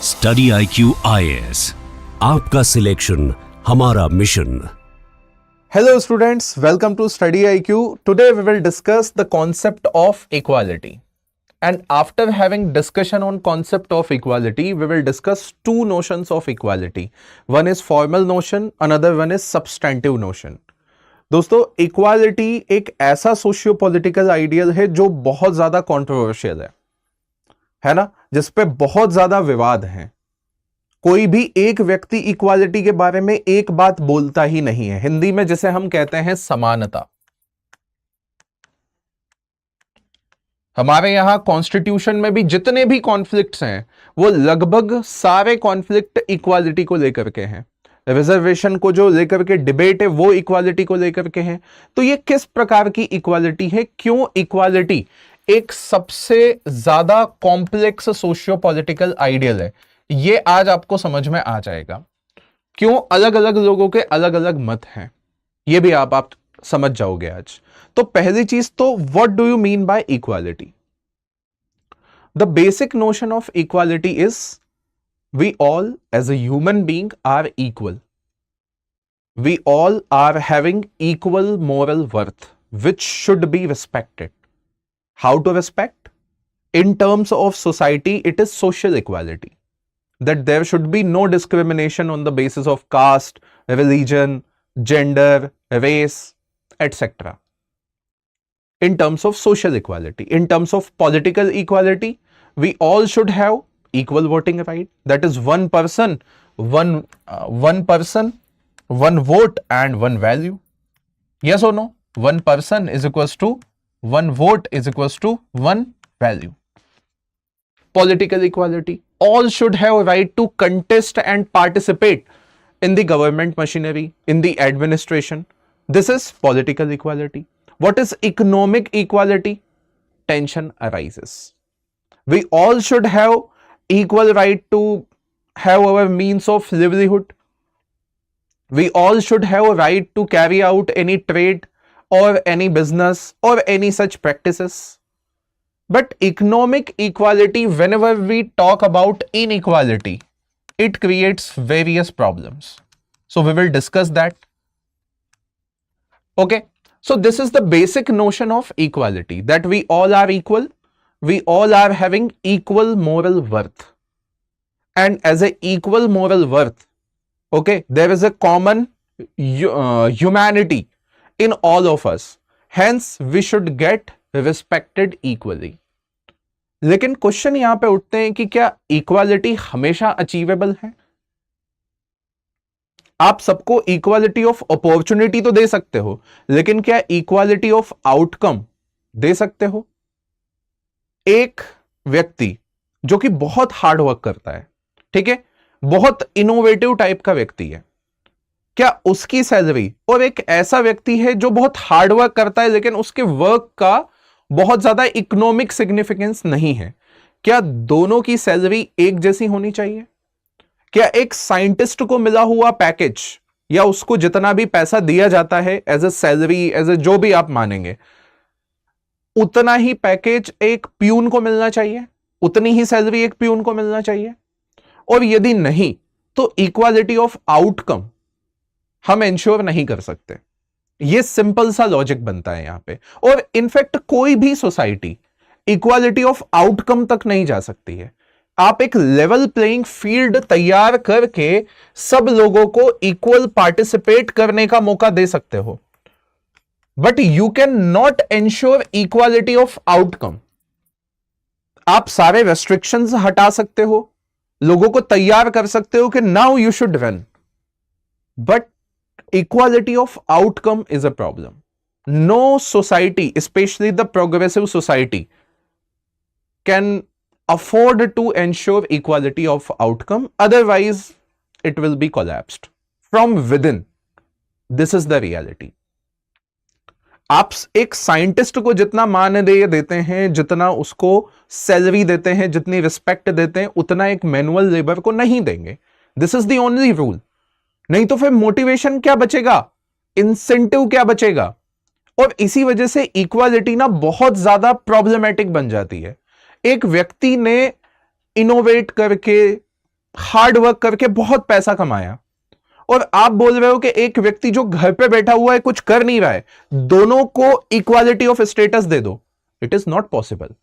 Study IQ IAS, आपका selection हमारा mission. Hello students, welcome to StudyIQ. Today we will discuss the concept of equality. And after having discussion on concept of equality, we will discuss two notions of equality. One is formal notion, another one is substantive notion. दोस्तों, equality एक ऐसा socio political ideal है जो बहुत ज्यादा controversial है ना, जिसपे बहुत ज्यादा विवाद है। कोई भी एक व्यक्ति इक्वालिटी के बारे में एक बात बोलता ही नहीं है। हिंदी में जिसे हम कहते हैं समानता। हमारे यहां कॉन्स्टिट्यूशन में भी जितने भी कॉन्फ्लिक्ट्स हैं वो लगभग सारे कॉन्फ्लिक्ट इक्वालिटी को लेकर के हैं। रिजर्वेशन को जो लेकर के डिबेट है वो इक्वालिटी को लेकर के हैं। तो ये किस प्रकार की इक्वालिटी है, क्यों इक्वालिटी एक सबसे ज्यादा कॉम्प्लेक्स सोशियो पॉलिटिकल आइडियल है, ये आज आपको समझ में आ जाएगा। क्यों अलग अलग लोगों के अलग अलग मत हैं, ये भी आप समझ जाओगे आज। तो पहली चीज तो what do you mean by equality? The basic notion of equality is we all as a human being are equal. We all are having equal moral worth which should be respected. How to respect? In terms of society, it is social equality. That there should be no discrimination on the basis of caste, religion, gender, race, etc. In terms of social equality. In terms of political equality, we all should have equal voting right. That is one person, one vote and one value. Yes or no? One person is equals to one vote is equals to one value. Political equality. All should have a right to contest and participate in the government machinery, in the administration. This is political equality. What is economic equality? Tension arises. We all should have equal right to have our means of livelihood. We all should have a right to carry out any trade or any business or any such practices. But economic equality, whenever we talk about inequality, it creates various problems. So we will discuss that. Okay. So this is the basic notion of equality, that we all are equal. We all are having equal moral worth. And as a equal moral worth, okay, there is a common humanity in all of us. Hence, we should get respected equally. लेकिन question यहां पे उठते हैं कि क्या equality हमेशा achievable है? आप सबको इक्वालिटी ऑफ अपॉर्चुनिटी तो दे सकते हो, लेकिन क्या इक्वालिटी ऑफ आउटकम दे सकते हो? एक व्यक्ति जो कि बहुत हार्ड वर्क करता है, ठीक है, बहुत इनोवेटिव टाइप का व्यक्ति है, क्या उसकी सैलरी, और एक ऐसा व्यक्ति है जो बहुत हार्ड वर्क करता है लेकिन उसके वर्क का बहुत ज्यादा इकोनॉमिक सिग्निफिकेंस नहीं है, क्या दोनों की सैलरी एक जैसी होनी चाहिए? क्या एक साइंटिस्ट को मिला हुआ पैकेज या उसको जितना भी पैसा दिया जाता है as a salary, as a जो भी आप मानेंगे, उतना ही पैकेज एक प्यून को मिलना चाहिए? उतनी ही सैलरी एक प्यून को मिलना चाहिए? और यदि नहीं, तो इक्वालिटी ऑफ आउटकम हम इंश्योर नहीं कर सकते। ये सिंपल सा लॉजिक बनता है यहां पे। और इनफैक्ट कोई भी सोसाइटी इक्वालिटी ऑफ आउटकम तक नहीं जा सकती है। आप एक लेवल प्लेइंग फील्ड तैयार करके सब लोगों को इक्वल पार्टिसिपेट करने का मौका दे सकते हो, but you can not ensure equality of outcome. आप सारे रेस्ट्रिक्शंस हटा सकते हो, लोगों को तैयार कर सकते हो कि now you should run, but equality of outcome is a problem. No society, especially the progressive society, can afford to ensure equality of outcome. Otherwise, it will be collapsed from within. This is the reality. आप एक scientist को जितना मानदेय देते हैं, जितना उसको salary देते हैं, जितनी रिस्पेक्ट देते हैं, उतना एक मैनुअल लेबर को नहीं देंगे. This is the only rule. नहीं तो फिर मोटिवेशन क्या बचेगा, इंसेंटिव क्या बचेगा? और इसी वजह से इक्वालिटी ना बहुत ज्यादा प्रॉब्लमेटिक बन जाती है। एक व्यक्ति ने इनोवेट करके हार्ड वर्क करके बहुत पैसा कमाया, और आप बोल रहे हो कि एक व्यक्ति जो घर पे बैठा हुआ है, कुछ कर नहीं रहा है, दोनों को इक्वालिटी ऑफ स्टेटस दे दो, इट इज नॉट पॉसिबल।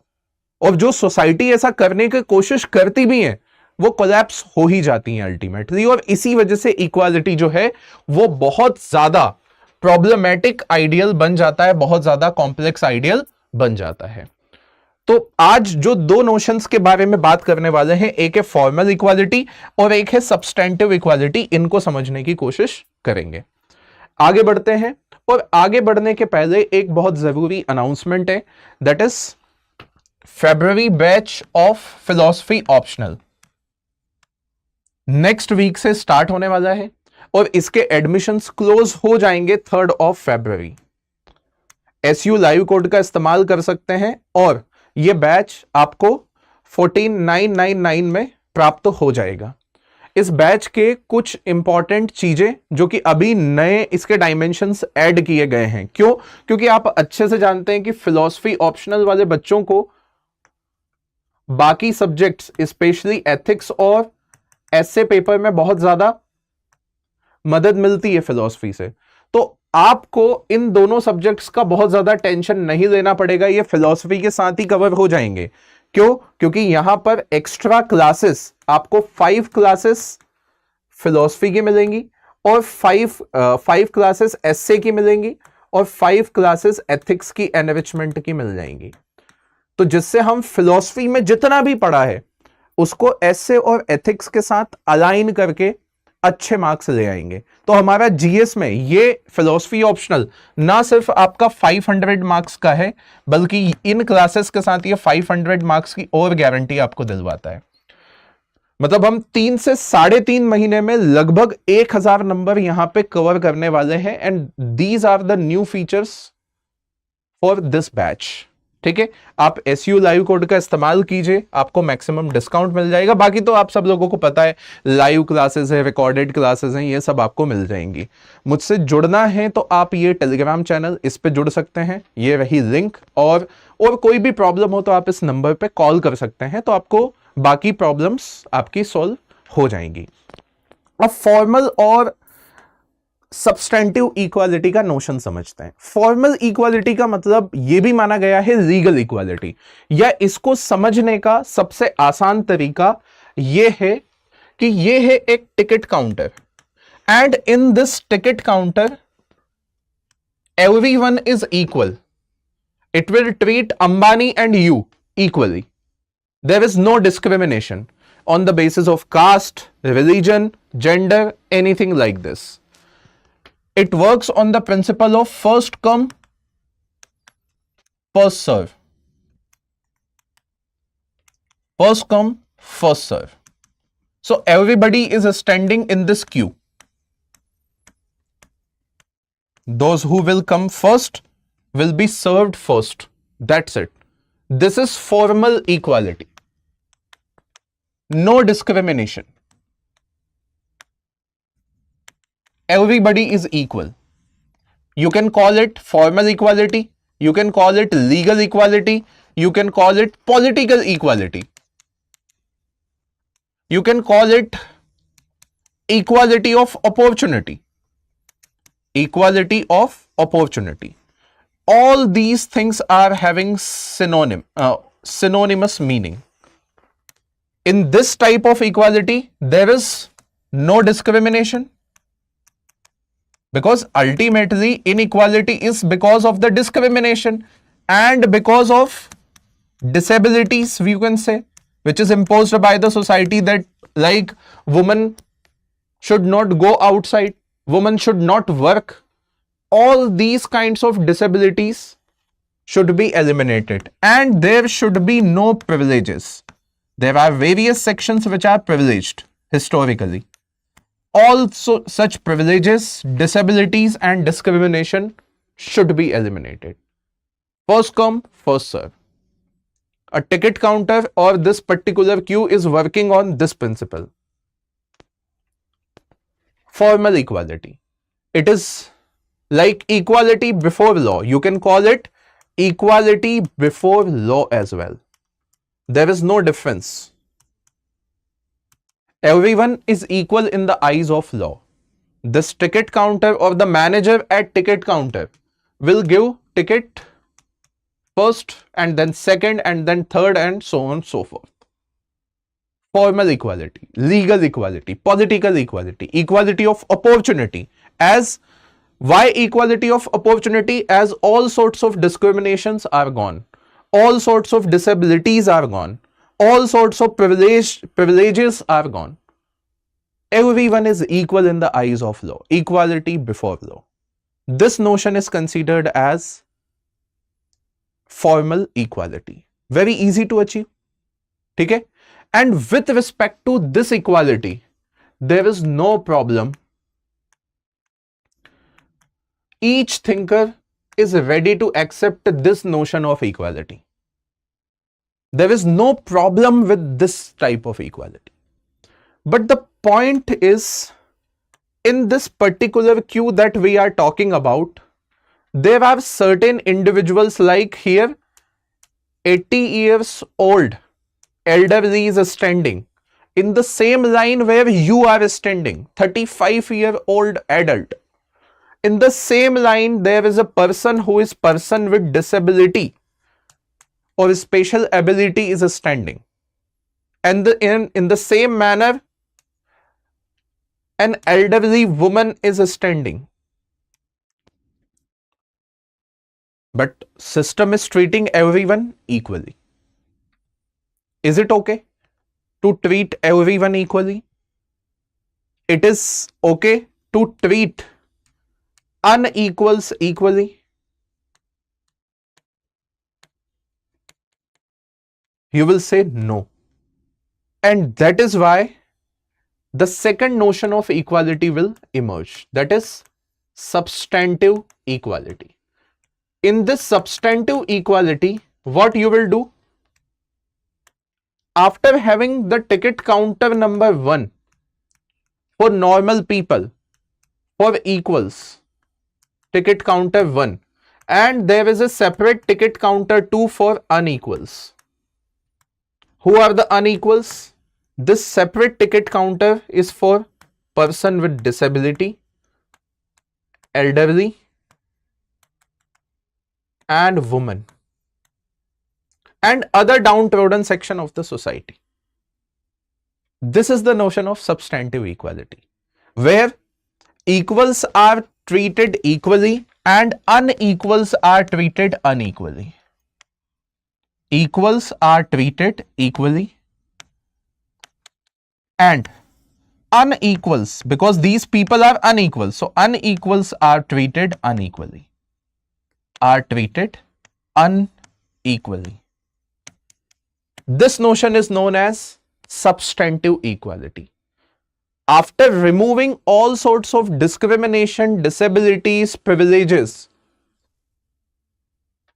और जो सोसाइटी ऐसा करने की कोशिश करती भी है, वो कोलैप्स हो ही जाती है अल्टीमेटली, और इसी वजह से इक्वालिटी जो है वो बहुत ज्यादा प्रॉब्लमेटिक आइडियल बन जाता है, बहुत ज्यादा कॉम्प्लेक्स आइडियल बन जाता है। तो आज जो दो नोशंस के बारे में बात करने वाले हैं, एक है फॉर्मल इक्वालिटी और एक है सब्सटेंटिव इक्वालिटी, इनको समझने की कोशिश करेंगे। आगे बढ़ते हैं, और आगे बढ़ने के पहले एक बहुत जरूरी अनाउंसमेंट है, that is February batch of philosophy optional next week से स्टार्ट होने वाला है, और इसके एडमिशंस क्लोज हो जाएंगे 3rd of February। SU live code का इस्तेमाल कर सकते हैं, और यह बैच आपको 14,999 में प्राप्त हो जाएगा। इस बैच के कुछ इंपॉर्टेंट चीजें जो कि अभी नए इसके डायमेंशंस ऐड किए गए हैं, क्यों? क्योंकि आप अच्छे से जानते हैं कि फिलॉसफी ऑप्शनल वाले बच्चों को बाकी सब्जेक्ट्स, स्पेशली एथिक्स और एसे पेपर में बहुत ज्यादा मदद मिलती है फिलॉसफी से। तो आपको इन दोनों सब्जेक्ट्स का बहुत ज्यादा टेंशन नहीं लेना पड़ेगा, ये फिलॉसफी के साथ ही कवर हो जाएंगे। क्यों? क्योंकि यहां पर एक्स्ट्रा क्लासेस आपको 5 क्लासेस फिलॉसफी की मिलेंगी, और 5 क्लासेस एसे की मिलेंगी, और 5 क्लासेस एथिक्स की एनरिचमेंट की मिल जाएंगी। तो जिससे हम फिलॉसफी में जितना भी पढ़ा है उसको एसे और एथिक्स के साथ अलाइन करके अच्छे मार्क्स ले आएंगे। तो हमारा जीएस में ये फिलॉसफी ऑप्शनल ना सिर्फ आपका 500 मार्क्स का है, बल्कि इन क्लासेस के साथ ये 500 मार्क्स की और गारंटी आपको दिलवाता है। मतलब हम 3 से 3.5 महीने में लगभग 1000 नंबर यहां पे कवर करने वाले हैं, and these are the new features for this batch. ठीक है, आप एसयू लाइव कोड का इस्तेमाल कीजिए, आपको मैक्सिमम डिस्काउंट मिल जाएगा। बाकी तो आप सब लोगों को पता है, लाइव क्लासेस है, रिकॉर्डेड क्लासेस हैं, ये सब आपको मिल जाएंगी। मुझसे जुड़ना है तो आप ये टेलीग्राम चैनल, इस पे जुड़ सकते हैं, ये रही लिंक। और कोई भी प्रॉब्लम हो तो आप इस नंबर पे कॉल कर सकते हैं, तो आपको बाकी प्रॉब्लम्स आपकी सॉल्व हो जाएंगी। अब फॉर्मल और सब्सटेंटिव इक्वालिटी का नोशन समझते हैं। फॉर्मल इक्वालिटी का मतलब यह भी माना गया है लीगल इक्वालिटी, या इसको समझने का सबसे आसान तरीका यह है कि यह है एक ticket counter, and in this ticket counter everyone is equal. It will treat Ambani and you equally. There is no discrimination on the basis of caste, religion, gender, anything like this. It works on the principle of first come, first serve. First come, first serve. So everybody is standing in this queue. Those who will come first will be served first. That's it. This is formal equality. No discrimination. Everybody is equal. You can call it formal equality, you can call it legal equality, you can call it political equality, you can call it equality of opportunity. Equality of opportunity. All these things are having synonymous meaning. In this type of equality, there is no discrimination, because ultimately inequality is because of the discrimination and because of disabilities, we can say, which is imposed by the society, that like women should not go outside, women should not work. All these kinds of disabilities should be eliminated, and there should be no privileges. There are various sections which are privileged historically. All such privileges, disabilities, and discrimination should be eliminated. First come, first serve. A ticket counter or this particular queue is working on this principle. Formal equality. It is like equality before law. You can call it equality before law as well. There is no difference. Everyone is equal in the eyes of law. This ticket counter or the manager at ticket counter will give ticket first and then second and then third and so on and so forth. Formal equality, legal equality, political equality, equality of opportunity. As why equality of opportunity? As all sorts of discriminations are gone, all sorts of disabilities are gone, all sorts of privileges are gone. Everyone is equal in the eyes of law, equality before law. This notion is considered as formal equality. Very easy to achieve. Okay? And with respect to this equality, there is no problem. Each thinker is ready to accept this notion of equality. There is no problem with this type of equality. But the point is, in this particular queue that we are talking about, there are certain individuals like here, 80 years old elderly is standing in the same line where you are standing, 35-year-old adult. In the same line, there is a person who is person with disability or special ability is standing. And in the same manner, an elderly woman is standing. But system is treating everyone equally. Is it okay to treat everyone equally? It is okay to treat unequals equally? You will say no. And that is why the second notion of equality will emerge. That is substantive equality. In this substantive equality, what you will do? After having the ticket counter number 1 for normal people, for equals, ticket counter 1, and there is a separate ticket counter 2 for unequals. Who are the unequals? This separate ticket counter is for person with disability, elderly, and woman, and other downtrodden section of the society. This is the notion of substantive equality, where equals are treated equally and unequals are treated unequally. Equals are treated equally and unequals, because these people are unequal, so unequals are treated unequally. Are treated unequally. This notion is known as substantive equality. After removing all sorts of discrimination, disabilities, privileges,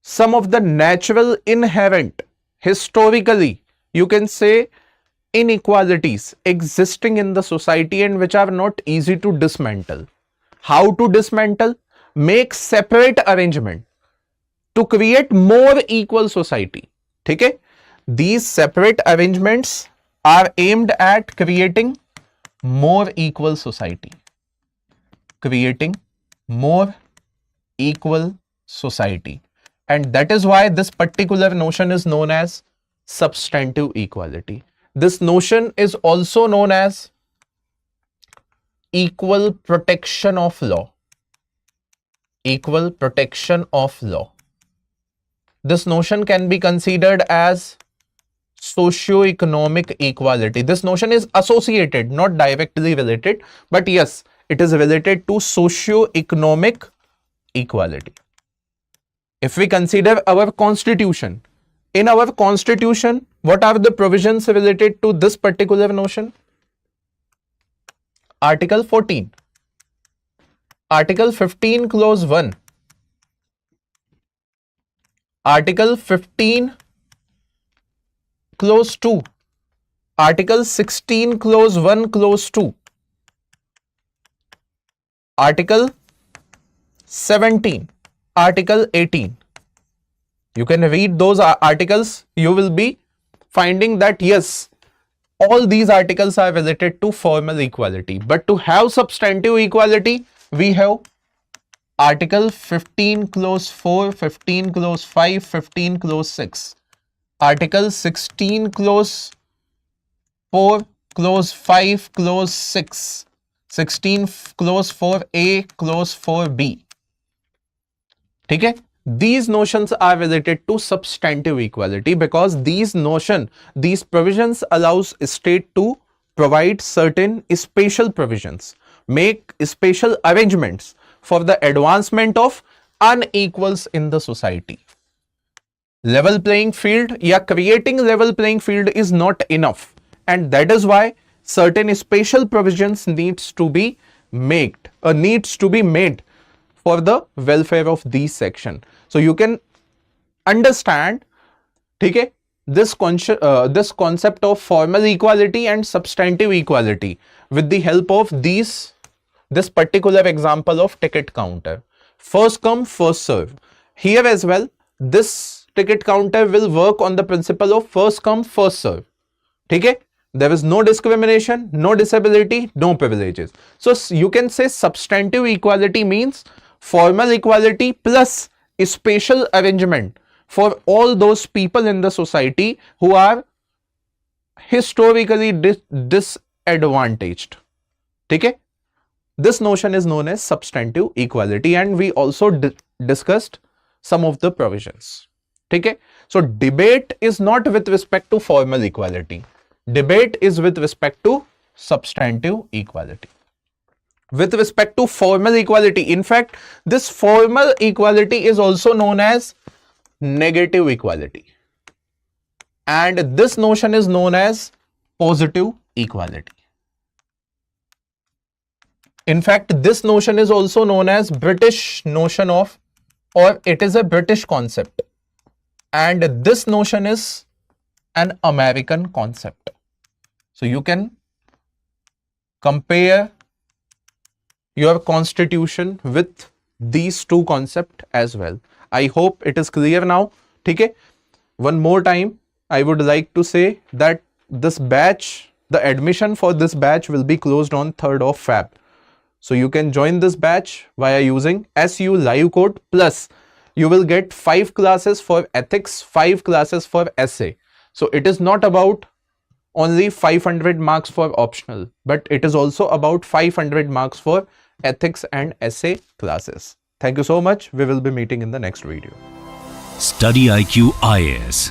some of the natural, inherent, historically, you can say, inequalities existing in the society and which are not easy to dismantle. How to dismantle? Make separate arrangement to create more equal society. Okay? These separate arrangements are aimed at creating more equal society. Creating more equal society. And that is why this particular notion is known as substantive equality. This notion is also known as equal protection of law. Equal protection of law. This notion can be considered as socio-economic equality. This notion is associated, not directly related, but yes, it is related to socio-economic equality. If we consider our constitution, in our constitution, what are the provisions related to this particular notion? Article 14, Article 15 clause 1, Article 15 clause 2, Article 16 clause 1 clause 2, Article 17, Article 18. You can read those articles. You will be finding that yes, all these articles are related to formal equality. But to have substantive equality, we have Article 15 clause 4, 15 clause 5, 15 clause 6. Article 16 clause 4, clause 5, clause 6. 16 clause 4a, clause 4b. ठीक है? These notions are related to substantive equality because these provisions allows state to provide certain special provisions, make special arrangements for the advancement of unequals in the society. Level playing field या creating level playing field is not enough, and that is why certain special provisions needs to be made for the welfare of these section. So you can understand, okay, this concept of formal equality and substantive equality with the help of this particular example of ticket counter. First come, first serve. Here as well, this ticket counter will work on the principle of first come, first serve. Okay? There is no discrimination, no disability, no privileges. So you can say substantive equality means formal equality plus a special arrangement for all those people in the society who are historically disadvantaged. Okay? This notion is known as substantive equality, and we also discussed some of the provisions. Okay? So debate is not with respect to formal equality. Debate is with respect to substantive equality. With respect to formal equality, in fact, this formal equality is also known as negative equality. And this notion is known as positive equality. In fact, this notion is also known as British notion of, or it is a British concept. And this notion is an American concept. So you can compare your constitution with these two concepts as well. I hope it is clear now. Okay? One more time, I would like to say that this batch, the admission for this batch will be closed on 3rd of Feb. So you can join this batch via using SU live code, plus you will get 5 classes for ethics, 5 classes for essay. So it is not about only 500 marks for optional, but it is also about 500 marks for ethics and essay classes. Thank you so much. We will be meeting in the next video. StudyIQ IAS.